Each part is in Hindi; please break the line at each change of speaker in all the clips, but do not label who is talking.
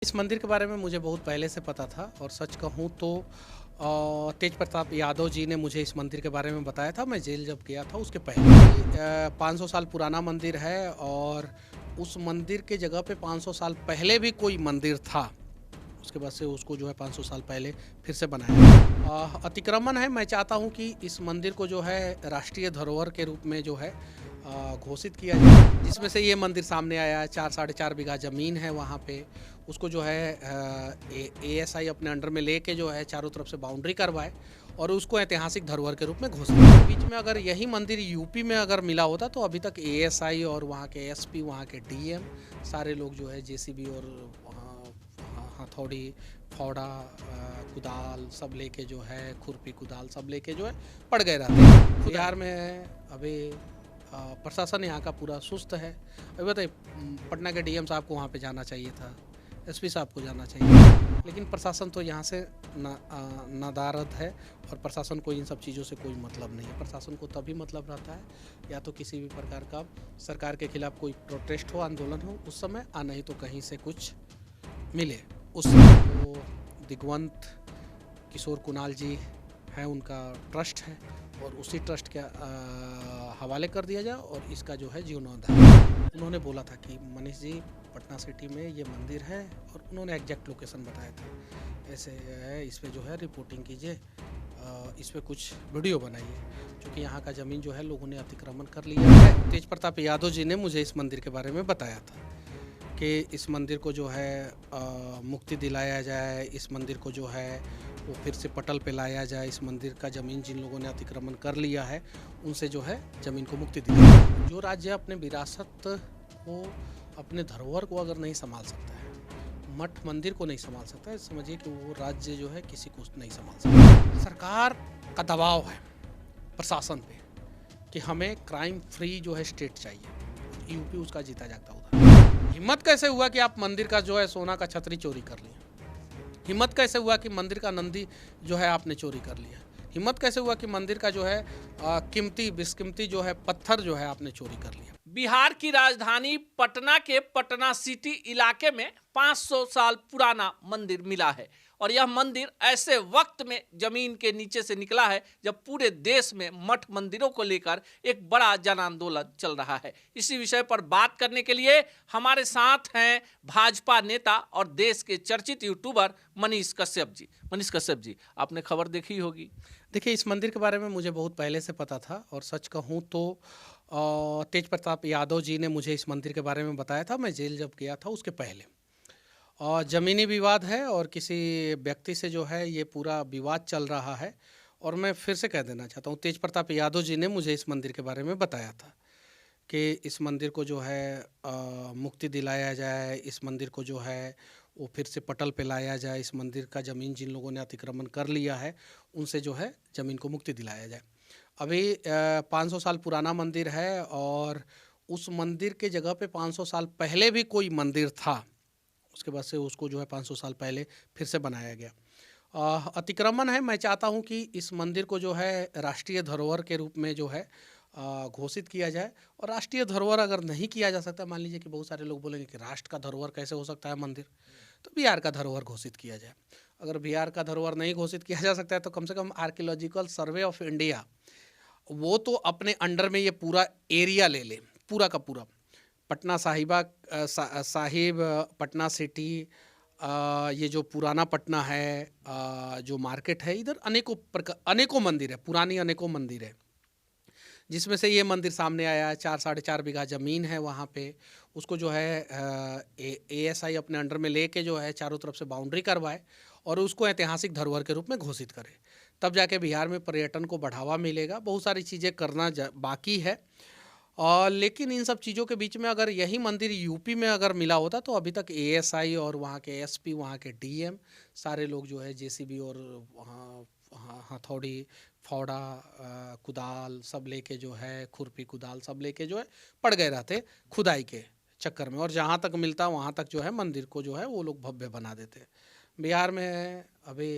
इस मंदिर के बारे में मुझे बहुत पहले से पता था और सच कहूँ तो तेज प्रताप यादव जी ने मुझे इस मंदिर के बारे में बताया था। मैं जेल जब गया था उसके पहले 500 साल पुराना मंदिर है और उस मंदिर के जगह पे 500 साल पहले भी कोई मंदिर था। उसके बाद से उसको जो है 500 साल पहले फिर से बनाया। अतिक्रमण है। मैं चाहता हूँ कि इस मंदिर को जो है राष्ट्रीय धरोहर के रूप में जो है घोषित किया जाए, जिसमें से ये मंदिर सामने आया है। 4 साढ़े 4 बीघा ज़मीन है वहाँ पे। उसको जो है एएसआई अपने अंडर में लेके जो है चारों तरफ से बाउंड्री करवाए और उसको ऐतिहासिक धरोहर के रूप में घोषित किया। बीच में अगर यही मंदिर यूपी में अगर मिला होता तो अभी तक एएसआई और वहाँ के एसपी, वहाँ के डीएम सारे लोग जो है जेसीबी और हथौड़ी, फावड़ा, कुदाल सब लेके जो है, खुरपी कुदाल सब लेके जो है पड़ गए रहते हैं। बिहार में अभी प्रशासन यहाँ का पूरा सुस्त है। अभी बताइए, पटना के डीएम साहब को वहाँ पे जाना चाहिए था, एसपी साहब को जाना चाहिए, लेकिन प्रशासन तो यहाँ से नादारद है और प्रशासन को इन सब चीज़ों से कोई मतलब नहीं है। प्रशासन को तभी मतलब रहता है या तो किसी भी प्रकार का सरकार के खिलाफ कोई प्रोटेस्ट हो, आंदोलन हो, उस समय नहीं तो कहीं से कुछ मिले। उस तो दिग्वंत किशोर कुणाल जी हैं, उनका ट्रस्ट है और उसी ट्रस्ट के हवाले कर दिया जाए और इसका जो है जीर्णोद्धार। उन्होंने बोला था कि मनीष जी, पटना सिटी में ये मंदिर है और उन्होंने एग्जैक्ट लोकेशन बताया था। ऐसे है, इस पर जो है रिपोर्टिंग कीजिए, इस पर कुछ वीडियो बनाइए, क्योंकि यहाँ का ज़मीन जो है लोगों ने अतिक्रमण कर लिया है। तेज प्रताप यादव जी ने मुझे इस मंदिर के बारे में बताया था कि इस मंदिर को जो है मुक्ति दिलाया जाए, इस मंदिर को जो है वो फिर से पटल पे लाया जाए, इस मंदिर का ज़मीन जिन लोगों ने अतिक्रमण कर लिया है उनसे जो है ज़मीन को मुक्ति दिलाया जाए। जो राज्य अपने विरासत को, अपने धरोहर को अगर नहीं संभाल सकता है, मठ मंदिर को नहीं संभाल सकता है, समझिए कि वो राज्य जो है किसी को नहीं संभाल सकता। सरकार का दबाव है प्रशासन पे कि हमें क्राइम फ्री जो है स्टेट चाहिए। यूपी उसका जीता जागता उधर। हिम्मत कैसे हुआ कि आप मंदिर का जो है सोना का छतरी चोरी कर लिया? हिम्मत कैसे हुआ कि मंदिर का नंदी जो है आपने चोरी कर लिया? हिम्मत कैसे हुआ कि मंदिर का जो है कीमती बिस्कीमती जो है पत्थर जो है आपने चोरी कर लिया?
बिहार की राजधानी पटना के पटना सिटी इलाके में 500 साल पुराना मंदिर मिला है और यह मंदिर ऐसे वक्त में जमीन के नीचे से निकला है जब पूरे देश में मठ मंदिरों को लेकर एक बड़ा जन आंदोलन चल रहा है। इसी विषय पर बात करने के लिए हमारे साथ हैं भाजपा नेता और देश के चर्चित यूट्यूबर मनीष कश्यप जी। मनीष कश्यप जी, आपने खबर देखी होगी।
देखिए, इस मंदिर के बारे में मुझे बहुत पहले से पता था और सच कहूँ तो तेज प्रताप यादव जी ने मुझे इस मंदिर के बारे में बताया था। मैं जेल जब गया था उसके पहले। और ज़मीनी विवाद है और किसी व्यक्ति से जो है ये पूरा विवाद चल रहा है। और मैं फिर से कह देना चाहता हूँ, तेज प्रताप यादव जी ने मुझे इस मंदिर के बारे में बताया था कि इस मंदिर को जो है मुक्ति दिलाया जाए, इस मंदिर को जो है वो फिर से पटल पे लाया जाए, इस मंदिर का ज़मीन जिन लोगों ने अतिक्रमण कर लिया है उनसे जो है ज़मीन को मुक्ति दिलाया जाए। अभी 500 साल पुराना मंदिर है और उस मंदिर के जगह पे 500 साल पहले भी कोई मंदिर था। उसके बाद से उसको जो है 500 साल पहले फिर से बनाया गया। अतिक्रमण है। मैं चाहता हूँ कि इस मंदिर को जो है राष्ट्रीय धरोहर के रूप में जो है घोषित किया जाए। और राष्ट्रीय धरोहर अगर नहीं किया जा सकता, मान लीजिए कि बहुत सारे लोग बोलेंगे कि राष्ट्र का धरोहर कैसे हो सकता है मंदिर, तो बिहार का धरोहर घोषित किया जाए। अगर बिहार का धरोहर नहीं घोषित किया जा सकता है तो कम से कम आर्कियोलॉजिकल सर्वे ऑफ इंडिया वो तो अपने अंडर में ये पूरा एरिया ले ले, पूरा का पूरा। पटना साहिब, पटना सिटी, ये जो पुराना पटना है, जो मार्केट है, इधर अनेकों मंदिर है, पुरानी अनेकों मंदिर है, जिसमें से ये मंदिर सामने आया है। 4 साढ़े 4 बीघा ज़मीन है वहाँ पे। उसको जो है एएसआई अपने अंडर में लेके जो है चारों तरफ से बाउंड्री करवाए और उसको ऐतिहासिक धरोहर के रूप में घोषित करे, तब जाके बिहार में पर्यटन को बढ़ावा मिलेगा। बहुत सारी चीज़ें करना बाकी है। और लेकिन इन सब चीज़ों के बीच में अगर यही मंदिर यूपी में अगर मिला होता तो अभी तक एएसआई और वहाँ के एसपी, वहाँ के डीएम सारे लोग जो है जेसीबी और वहाँ हथौड़ी, फावड़ा, कुदाल सब लेके जो है, खुरपी कुदाल सब लेके जो है पड़ गए रहते खुदाई के चक्कर में। और जहाँ तक मिलता वहाँ तक जो है मंदिर को जो है वो लोग भव्य बना देते। बिहार में अभी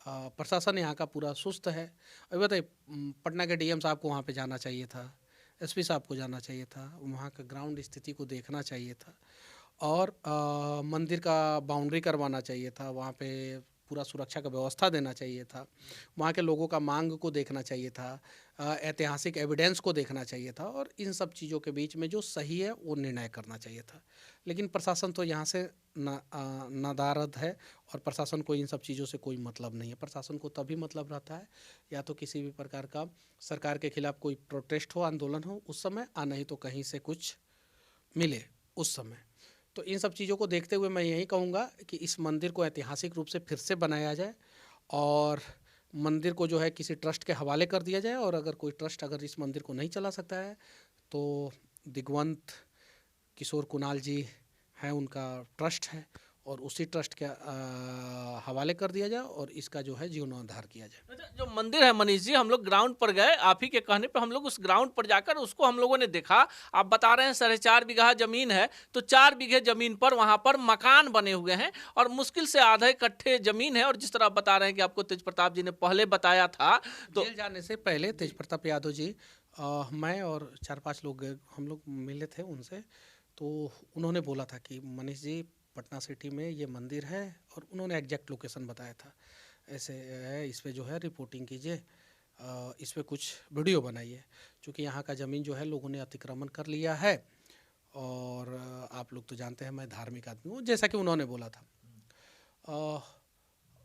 प्रशासन यहाँ का पूरा सुस्त है। अभी बताइए, पटना के डीएम साहब को वहाँ पे जाना चाहिए था, एसपी साहब को जाना चाहिए था, वहाँ का ग्राउंड स्थिति को देखना चाहिए था और मंदिर का बाउंड्री करवाना चाहिए था, वहाँ पे पूरा सुरक्षा का व्यवस्था देना चाहिए था, वहाँ के लोगों का मांग को देखना चाहिए था, ऐतिहासिक एविडेंस को देखना चाहिए था, और इन सब चीज़ों के बीच में जो सही है वो निर्णय करना चाहिए था। लेकिन प्रशासन तो यहाँ से नादारद है, और प्रशासन को इन सब चीज़ों से कोई मतलब नहीं है। प्रशासन को तभी मतलब रहता है या तो किसी भी प्रकार का सरकार के खिलाफ कोई प्रोटेस्ट हो, आंदोलन हो उस समय, नहीं तो कहीं से कुछ मिले उस समय। तो इन सब चीज़ों को देखते हुए मैं यही कहूँगा कि इस मंदिर को ऐतिहासिक रूप से फिर से बनाया जाए, और मंदिर को जो है किसी ट्रस्ट के हवाले कर दिया जाए, और अगर कोई ट्रस्ट अगर इस मंदिर को नहीं चला सकता है तो दिग्वंत किशोर कुणाल जी हैं, उनका ट्रस्ट है, और उसी ट्रस्ट के हवाले कर दिया जाए, और इसका जो है जीर्णोद्धार किया जाए।
अच्छा, जो मंदिर है मनीष जी, हम लोग ग्राउंड पर गए, आप ही के कहने पे हम लोग उस ग्राउंड पर जाकर उसको हम लोगों ने देखा। आप बता रहे हैं 4.5 बीघा जमीन है, तो 4 बीघे जमीन पर वहां पर मकान बने हुए हैं, और मुश्किल से आधे कट्ठे जमीन है। और जिस तरह आप बता रहे हैं कि आपको तेज प्रताप जी ने पहले बताया था, तो
जेल जाने से पहले तेज प्रताप यादव जी, मैं और 4-5 लोग हम लोग मिले थे उनसे, तो उन्होंने बोला था कि मनीष जी पटना सिटी में ये मंदिर है, और उन्होंने एग्जैक्ट लोकेशन बताया था, ऐसे है, इस पे जो है रिपोर्टिंग कीजिए, इस पे कुछ वीडियो बनाइए, क्योंकि यहाँ का ज़मीन जो है लोगों ने अतिक्रमण कर लिया है, और आप लोग तो जानते हैं मैं धार्मिक आदमी हूँ, जैसा कि उन्होंने बोला था।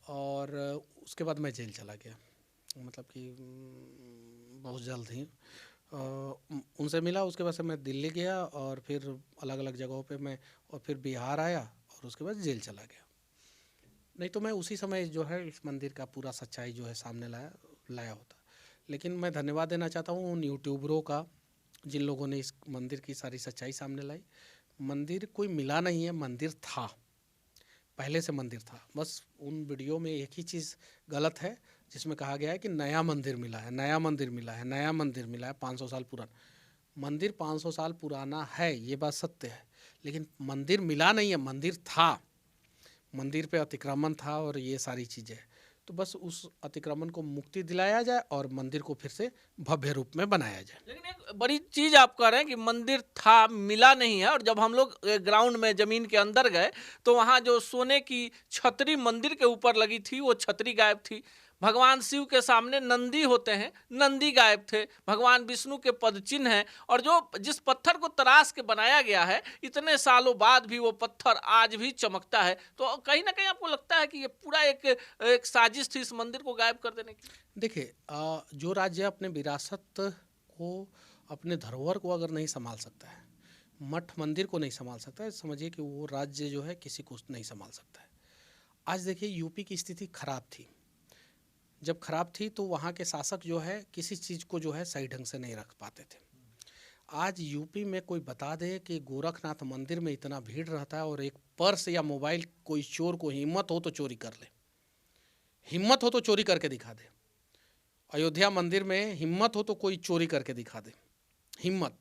और उसके बाद मैं जेल चला गया, मतलब कि बहुत जल्द ही उनसे मिला। उसके बाद से मैं दिल्ली गया, और फिर अलग अलग जगहों पे मैं, और फिर बिहार आया, और उसके बाद जेल चला गया। नहीं तो मैं उसी समय जो है इस मंदिर का पूरा सच्चाई जो है सामने लाया होता। लेकिन मैं धन्यवाद देना चाहता हूँ उन यूट्यूबरों का, जिन लोगों ने इस मंदिर की सारी सच्चाई सामने लाई। मंदिर कोई मिला नहीं है, मंदिर था, पहले से मंदिर था। बस उन वीडियो में एक ही चीज़ गलत है, जिसमें कहा गया है कि नया मंदिर मिला है, नया मंदिर मिला है, नया मंदिर मिला है 500 साल पुराना। मंदिर 500 साल पुराना है, ये बात सत्य है, लेकिन मंदिर मिला नहीं है, मंदिर था, मंदिर पे अतिक्रमण था, और ये सारी चीज़ें। तो बस उस अतिक्रमण को मुक्ति दिलाया जाए, और मंदिर को फिर से भव्य रूप में बनाया जाए।
लेकिन एक बड़ी चीज आप कह रहे हैं कि मंदिर था, मिला नहीं है। और जब हम लोग ग्राउंड में जमीन के अंदर गए, तो वहां जो सोने की छतरी मंदिर के ऊपर लगी थी, वो छतरी गायब थी। भगवान शिव के सामने नंदी होते हैं, नंदी गायब थे। भगवान विष्णु के पद चिन्ह हैं, और जो जिस पत्थर को तराश के बनाया गया है, इतने सालों बाद भी वो पत्थर आज भी चमकता है। तो कहीं ना कहीं आपको लगता है कि ये पूरा एक साजिश थी इस मंदिर को गायब कर देने की?
देखिए, जो राज्य अपने विरासत को, अपने धरोहर को अगर नहीं संभाल सकता है, मठ मंदिर को नहीं संभाल सकता है, समझिए कि वो राज्य जो है किसी को नहीं संभाल सकता है। आज देखिए, यूपी की स्थिति खराब थी। जब खराब थी तो वहाँ के शासक जो है किसी चीज़ को जो है सही ढंग से नहीं रख पाते थे। आज यूपी में कोई बता दे कि गोरखनाथ मंदिर में इतना भीड़ रहता है, और एक पर्स या मोबाइल कोई चोर को हिम्मत हो तो चोरी कर ले, हिम्मत हो तो चोरी करके दिखा दे। अयोध्या मंदिर में हिम्मत हो तो कोई चोरी करके दिखा दे, हिम्मत।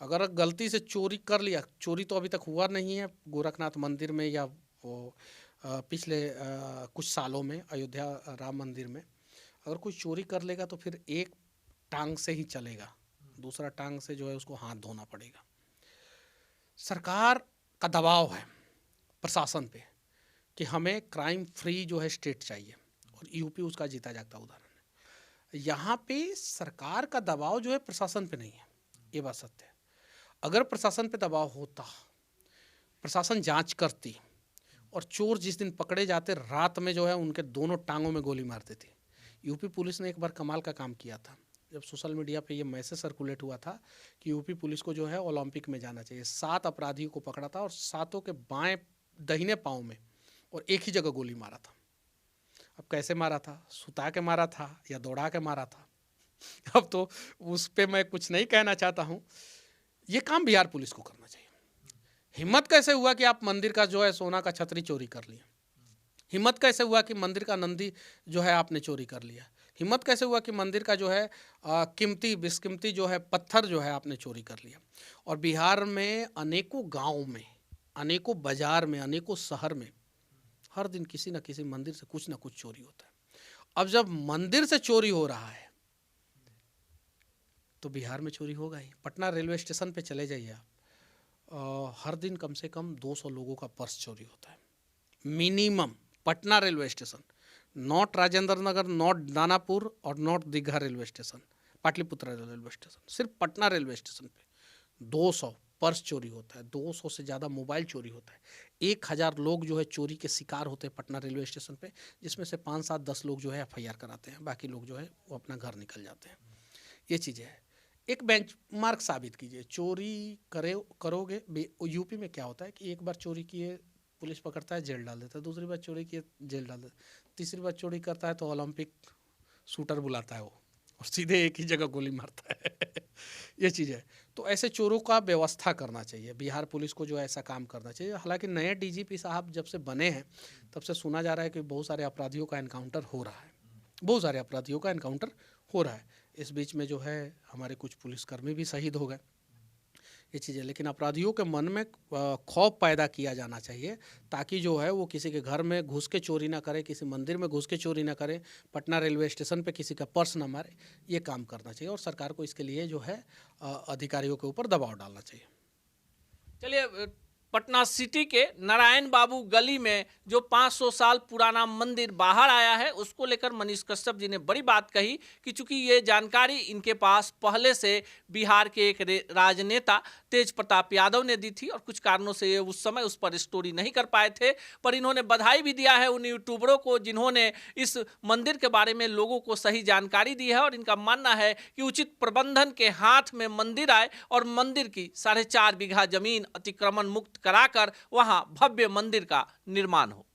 अगर गलती से चोरी कर लिया, चोरी तो अभी तक हुआ नहीं है गोरखनाथ मंदिर में, या वो पिछले कुछ सालों में अयोध्या राम मंदिर में, अगर कोई चोरी कर लेगा तो फिर एक टांग से ही चलेगा, दूसरा टांग से जो है उसको हाथ धोना पड़ेगा। सरकार का दबाव है प्रशासन पे कि हमें क्राइम फ्री जो है स्टेट चाहिए, और यूपी उसका जीता जागता उदाहरण है। यहाँ पे सरकार का दबाव जो है प्रशासन पे नहीं है, ये बात सत्य है। अगर प्रशासन पे दबाव होता, प्रशासन जांच करती, और चोर जिस दिन पकड़े जाते रात में जो है उनके दोनों टांगों में गोली मारते थे। यूपी पुलिस ने एक बार कमाल का काम किया था, जब सोशल मीडिया पे ये मैसेज सर्कुलेट हुआ था कि यूपी पुलिस को जो है ओलंपिक में जाना चाहिए। 7 अपराधियों को पकड़ा था, और 7 के बाएं दाहिने पाँव में, और एक ही जगह गोली मारा था। अब कैसे मारा था, सुता के मारा था या दौड़ा के मारा था, अब तो उस पर मैं कुछ नहीं कहना चाहता हूँ। ये काम बिहार पुलिस को करना चाहिए। हिम्मत कैसे हुआ कि आप मंदिर का जो है सोना का छतरी चोरी कर लिया? हिम्मत कैसे हुआ कि मंदिर का नंदी जो है आपने चोरी कर लिया? हिम्मत कैसे हुआ कि मंदिर का जो है कीमती बेशकीमती जो है पत्थर जो है आपने चोरी कर लिया? और बिहार में अनेकों गाँव में, अनेकों बाजार में, अनेकों शहर में हर दिन किसी न किसी मंदिर से कुछ ना कुछ चोरी होता है। अब जब मंदिर से चोरी हो रहा है तो बिहार में चोरी होगा ही। पटना रेलवे स्टेशन पे चले जाइए आप, हर दिन कम से कम 200 लोगों का पर्स चोरी होता है minimum. Patna railway station, not Rajendra Nagar, not Danapur और not Digha railway station, Pataliputra railway station, सिर्फ पटना रेलवे स्टेशन पे 200 पर्स चोरी होता है, 200 से ज़्यादा मोबाइल चोरी होता है, 1000 लोग जो है चोरी के शिकार होते हैं पटना रेलवे स्टेशन पे, जिसमें से 5, 7, 10 लोग जो है FIR कराते हैं, बाकी लोग जो है वो अपना घर निकल जाते हैं। ये चीज़ें हैं। एक बेंचमार्क साबित कीजिए, चोरी करोगे। यूपी में क्या होता है कि एक बार चोरी किए पुलिस पकड़ता है, जेल डाल देता है, दूसरी बार चोरी किए जेल डाल देता है, तीसरी बार चोरी करता है तो ओलंपिक शूटर बुलाता है वो और सीधे एक ही जगह गोली मारता है। ये चीज़ है। तो ऐसे चोरों का व्यवस्था करना चाहिए, बिहार पुलिस को जो ऐसा काम करना चाहिए। हालांकि नए DGP साहब जब से बने हैं तब से सुना जा रहा है कि बहुत सारे अपराधियों का एनकाउंटर हो रहा है, बहुत सारे अपराधियों का एनकाउंटर हो रहा है। इस बीच में जो है हमारे कुछ पुलिसकर्मी भी शहीद हो गए, ये चीज़ें। लेकिन अपराधियों के मन में खौफ पैदा किया जाना चाहिए ताकि जो है वो किसी के घर में घुस के चोरी ना करे, किसी मंदिर में घुस के चोरी ना करे, पटना रेलवे स्टेशन पे किसी का पर्स ना मारे। ये काम करना चाहिए और सरकार को इसके लिए जो है अधिकारियों के ऊपर दबाव डालना चाहिए।
चलिए, पटना सिटी के नारायण बाबू गली में जो 500 साल पुराना मंदिर बाहर आया है, उसको लेकर मनीष कश्यप जी ने बड़ी बात कही कि चूंकि ये जानकारी इनके पास पहले से बिहार के एक राजनेता तेज प्रताप यादव ने दी थी और कुछ कारणों से ये उस समय उस पर स्टोरी नहीं कर पाए थे, पर इन्होंने बधाई भी दिया है उन यूट्यूबरों को जिन्होंने इस मंदिर के बारे में लोगों को सही जानकारी दी है। और इनका मानना है कि उचित प्रबंधन के हाथ में मंदिर आए और मंदिर की 4.5 बीघा जमीन अतिक्रमण मुक्त कराकर वहां भव्य मंदिर का निर्माण हो।